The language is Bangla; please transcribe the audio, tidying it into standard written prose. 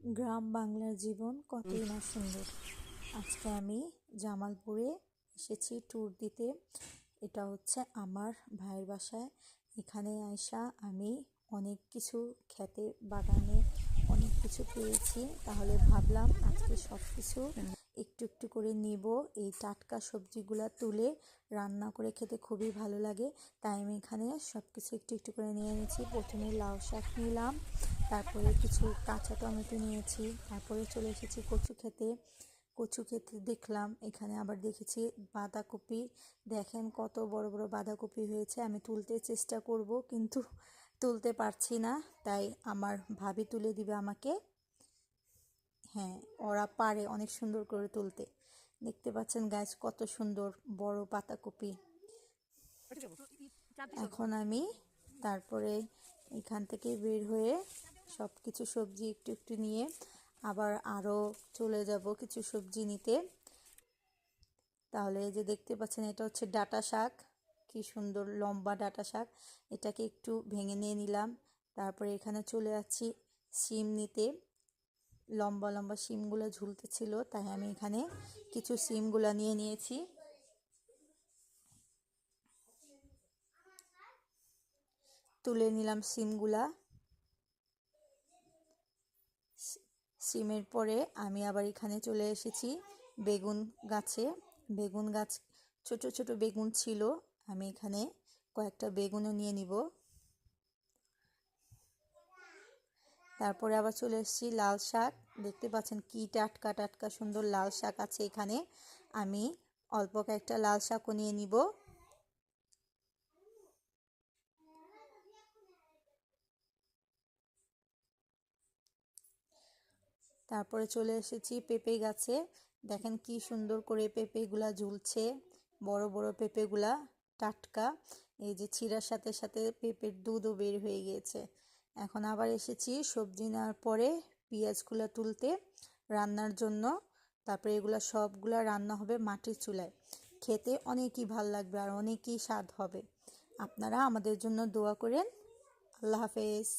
গ্রাম বাংলার জীবন কতই না সুন্দর। আজকে আমি জামালপুরে এসেছি ট্যুর দিতে। এটা হচ্ছে আমার ভাইয়ের বাসায়। এখানে আইসা আমি অনেক কিছু খেতে বাগানে অনেক কিছু পেয়েছি, তাহলে ভাবলাম আজকে সব কিছু একটু একটু করে নিব। এই টাটকা সবজিগুলা তুলে রান্না করে খেতে খুবই ভালো লাগে, তাই আমি এখানে সব কিছু একটু একটু করে নিয়ে নিয়েছি। প্রথমে লাউ শাক নিলাম, তারপরে কিছু কাঁচা টমেটো নিয়েছি, তারপরে চলে এসেছি কচু খেতে দেখলাম এখানে। আবার দেখেছি বাঁধাকপি। দেখেন কত বড় বড় বাঁধাকপি হয়েছে। আমি তুলতে চেষ্টা করব কিন্তু তুলতে পারছি না, তাই আমার ভাবি তুলে দিবে আমাকে। হ্যাঁ, ওরা পারে অনেক সুন্দর করে তুলতে। দেখতে পাচ্ছেন গাছ কত সুন্দর বড় পাতাকপি। এখন আমি তারপরে এখান থেকে বের হয়ে সব কিছু সবজি একটু একটু নিয়ে আবার আরও চলে যাব কিছু সবজি নিতে। তাহলে এই যে দেখতে পাচ্ছেন, এটা হচ্ছে ডাঁটা শাক। কি সুন্দর লম্বা ডাঁটা শাক। এটাকে একটু ভেঙে নিয়ে নিলাম। তারপরে এখানে চলে যাচ্ছি শিম নিতে। লম্বা লম্বা শিমগুলো ঝুলতেছিল, তাই আমি এখানে কিছু শিমগুলো নিয়ে নিয়েছি। তুলে নিলাম শিমগুলা। সিমের পরে আমি আবার এখানে চলে এসেছি বেগুন গাছে। বেগুন গাছ ছোট ছোট বেগুন ছিল, আমি এখানে কয়েকটা বেগুনও নিয়ে নিব। তারপরে আবার চলে এসেছি লাল শাক। দেখতে পাচ্ছেন কি টাটকা টাটকা সুন্দর লাল শাক আছে এখানে। আমি অল্প কয়েকটা লাল শাকও নিয়ে নিব। তারপরে চলে এসেছি পেঁপে গাছে। দেখেন কি সুন্দর করে পেঁপেগুলা ঝুলছে, বড় বড় পেঁপেগুলা টাটকা। এই যে ছিঁড়ার সাথে সাথে পেঁপের দুধও বের হয়ে গিয়েছে। এখন আবার এসেছি সবজি নেওয়ার পরে পেঁয়াজগুলা তুলতে রান্নার জন্য। তারপরে এগুলা সবগুলা রান্না হবে মাটির চুলায়। খেতে অনেকই ভাল লাগবে আর অনেকই স্বাদ হবে। আপনারা আমাদের জন্য দোয়া করেন। আল্লাহ হাফেজ।